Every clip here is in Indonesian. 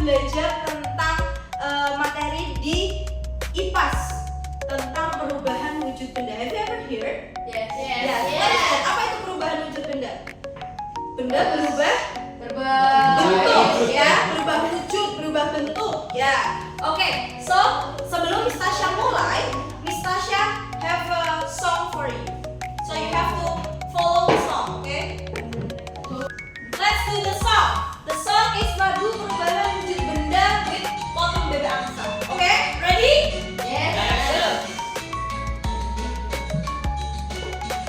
belajar tentang materi di IPAS tentang perubahan wujud benda. Have you ever heard? Yes. Yes. Apa itu perubahan wujud benda? Benda berubah Berubah bentuk, ya, berubah wujud, berubah bentuk, ya. Oke, so sebelum Miss Tasha mulai, Miss Tasha have a song for you. So you have to follow the song, okay? Let's do the song. The song is lagu perubahan wujud benda with potong bebek angsa. Okay, ready? Yes.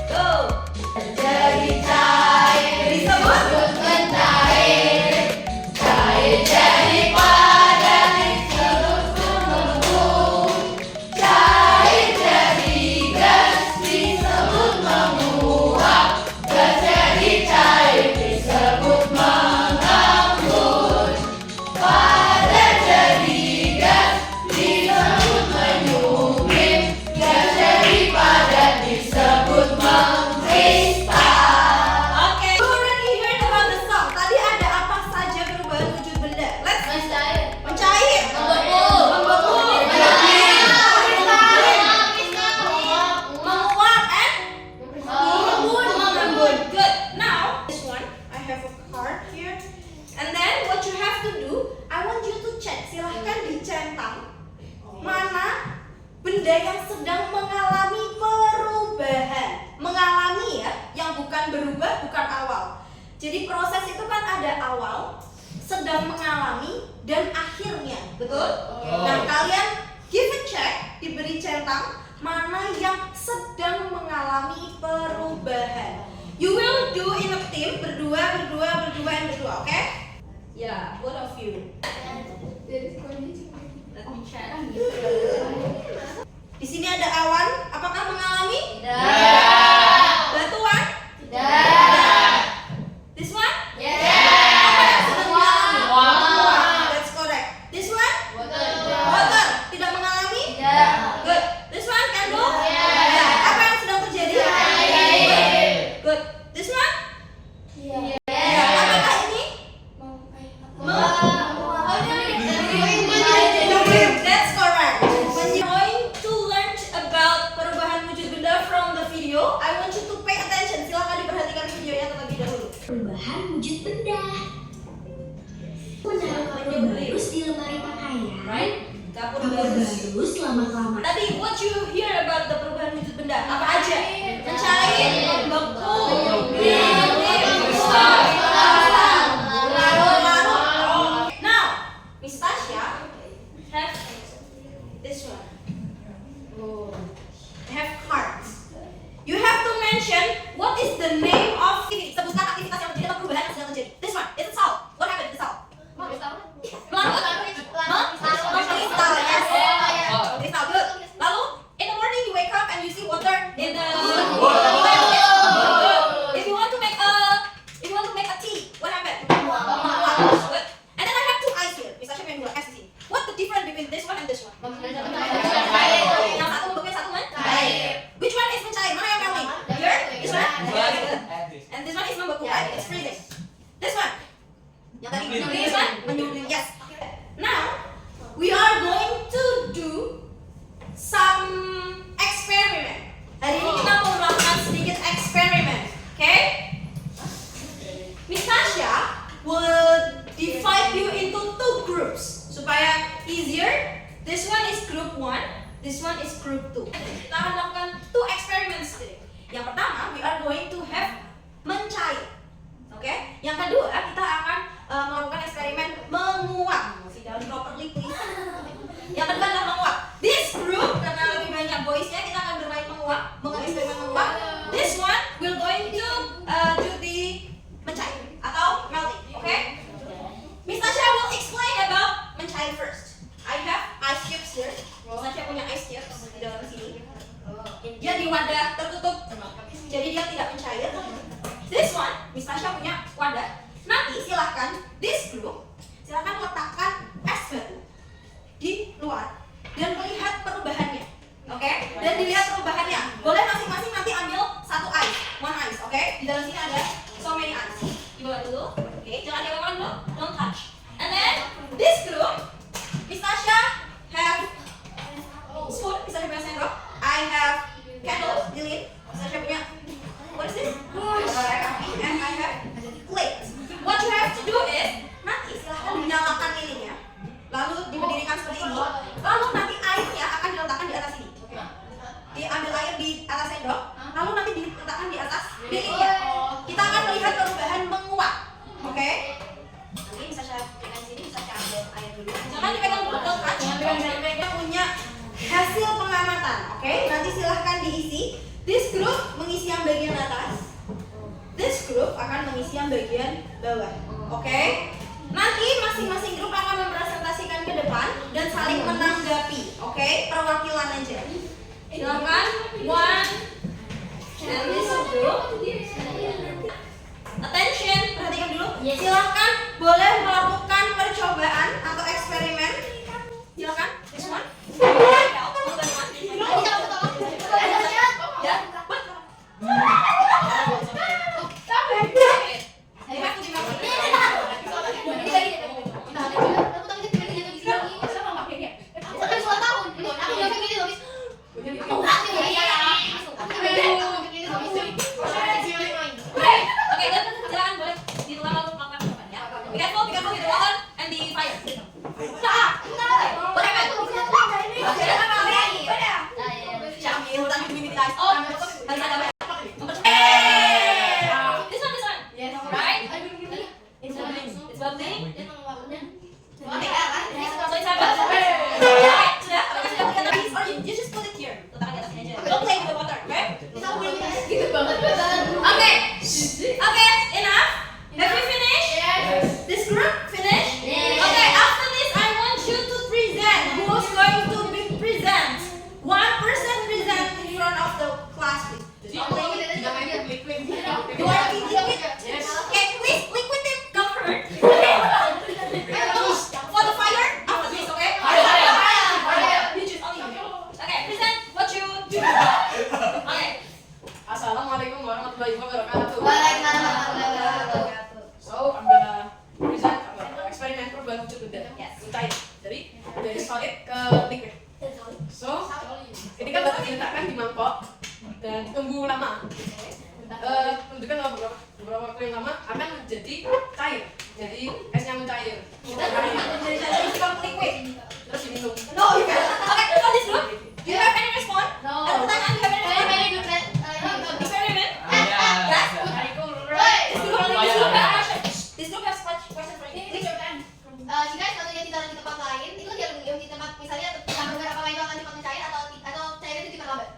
Go. Jadi cair Disebut mencair, cair jadi padat disebut membung, cair jadi gas disebut menguap, gas jadi cair disebut mengambut, padat jadi gas disebut menyublim, gas jadi padat disebut mengkristal. Oke, you already heard about the song. Tadi ada apa saja perubahan wujud benda? Let's Mencair, mencair, membeku, menguap, and mengembun. Good. Now, this one, I have a card here. And then what you have to do, I want you to check. Silahkan dicentang mana benda yang sedang mengalami perubahan. Mengalami ya, yang bukan berubah, bukan awal. Jadi proses itu kan ada awal, sedang mengalami, dan akhirnya, betul? Nah, kalian give a check, diberi centang mana yang sedang mengalami perubahan. You will do in a team, berdua, oke? Ya, both of you. Let me check. Di sini ada awan, apakah mengalami? Batuan? This one? Apa yang sedang mengalami? Menguap. That's correct. This one? Water. Tidak mengalami? Good. This one? Candle? Ya. Apa yang sedang terjadi? Good. This one? Ya. Apakah ini? That's correct. When you're going to learn about perubahan wujud benda from the video, I want you to pay attention. Silakan diperhatikan videonya terlebih dahulu. Perubahan wujud benda. Menaruh kapur barus di lemari pakaian. Right? Kapur Kapur barus. barus selama-lamanya. Tadi what you hear about the perubahan wujud benda? Apa aja? Mencair, membeku, larut. Now, Miss Tasha have this one. Have cards. You have to mention what is the name of sebutkan aktivitas yang terjadi atau perubahan yang sedang terjadi. This one, it's a salt. What happened to the salt? Mengkristal, yes. Mengkristal, good. Lalu, in the morning you wake up and you see water in the If you want to make a tea, what happened? Good. And then I have two eyes here. Miss Tasha punya dua eyes di sini. What's the difference between this one and this one? Yang satu membeku, yang satu mencair. Which one is mencair? Mana yang melting? Here? This one? And this one is membeku, right? It's freezing. This one? Yang tadi this one? Menyublim, yes. Now, we are going to do some experiment. Hari ini kita mau melakukan sedikit eksperimen, okay? Miss Tasha will divide you into two groups supaya easier. This one is group 1, this one is group 2. Kita akan melakukan two experiments today. Yang pertama, we are going to have mencair. Oke? Yang kedua, kita akan melakukan eksperimen menguap. Sit down properly, please. Yang kedua adalah menguap. This group, karena lebih banyak boys-nya, kita akan bermain menguap, eksperimen menguap. This one, we're going to do the mencair atau melting. Okay? Miss Tasha will explain about mencair first. I have ice cubes here. Miss Tasha punya ice cubes di dalam sini. Dia di wadah tertutup, jadi dia tidak mencair. This one, Miss Tasha punya wadah. Nanti Jangan dipegang botol kan? Jangan pegang. Punya hasil pengamatan, oke? Nanti silahkan diisi. This group mengisi yang bagian atas. This group akan mengisi yang bagian bawah, oke? Nanti masing-masing grup akan mempresentasikan ke depan dan saling menanggapi, oke? Perwakilan aja. Silakan, one. And this group. Attention, perhatikan dulu. Silakan boleh melakukan percobaan atau eksperimen. Silakan, this one. Assalamualaikum warahmatullahi wabarakatuh. Waalaikumsalam. So, I'm gonna present eksperimen perubahan wujud benda. Cair dari solid ke liquid. So, ini kan baru diletakkan di mangkok dan tunggu lama. Menunjukkan beberapa waktu yang lama akan menjadi cair. Jadi esnya mencair. Terus diminum. No, you can't. Okay, for this group, do you have any response? No. Ada pertanyaan? Do you have any response? Experiment? Yes? This group has question for you. Jika sepatunya ditaruh di tempat lain, itu dia yang di tempat misalnya hamburger apa lain itu akan cepat mencair atau cairnya itu cepat lambat.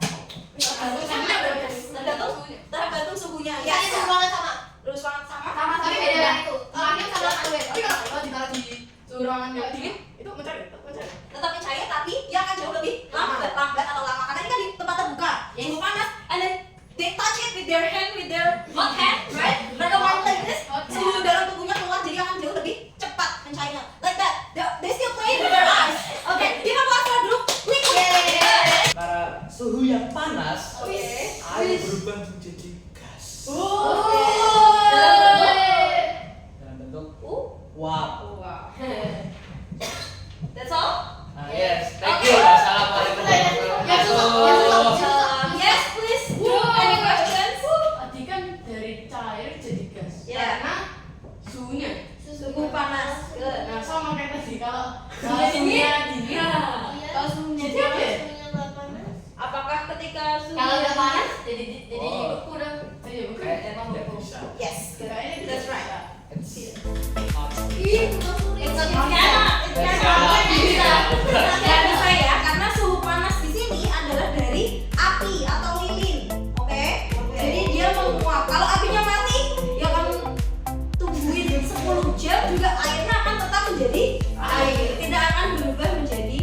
Tergantung suhunya. Misalnya suhu ruangan sama, Sama. tapi beda itu. Kalau ini sama fluid. Tapi kalau ditaruh di suhu ruangan yang dingin, itu mencair. Tetap mencair, tapi dia akan jauh lebih lambat atau lama karena ini kan di tempat terbuka, suhu panas, and then they touch it with their hand, with their hot hand, right? Mereka main like this, suhu dalam tubuhnya keluar, jadi akan jauh lebih cepat mencairnya. Like that. They still play with their eyes. Okay, kita bahas dulu liquid. Karena suhu yang panas, Oke. air berubah menjadi gas dalam bentuk uap. That's all. Yes, thank you. Assalamualaikum warahmatullahi wabarakatuh. Yes, please. Any questions? Tadi kan dari cair jadi gas. Ya. Karena suhunya. Suhu panas. Good. Nah, sama kayak tadi kalau Suhunya dingin? Kalau suhunya jadi apa ya? Apakah ketika suhu Kalau udah panas, Jadi Oh. udah jadi bukan. Kayaknya tidak bisa. Yes, good. Kayaknya That's right. It's Ya bisa ya, karena suhu panas di sini adalah dari api atau lilin, oke? Jadi dia menguap. Kalau apinya mati, ya kamu tungguin 10 jam juga airnya akan tetap menjadi air, tidak akan berubah menjadi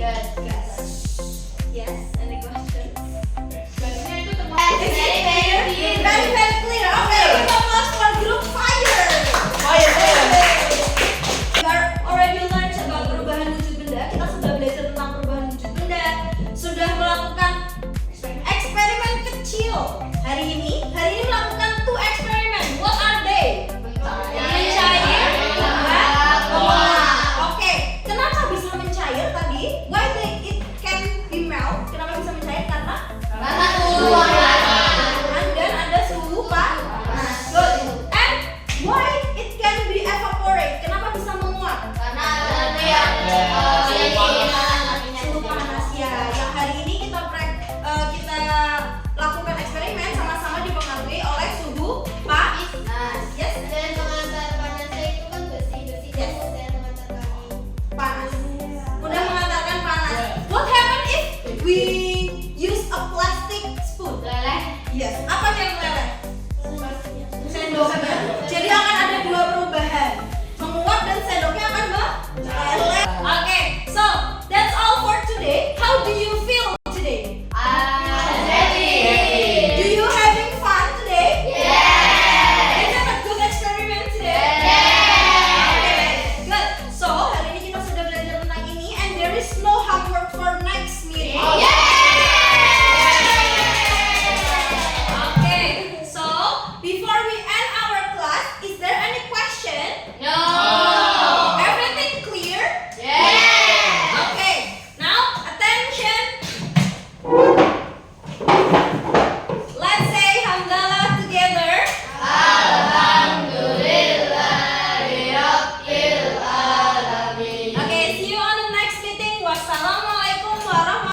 Yes,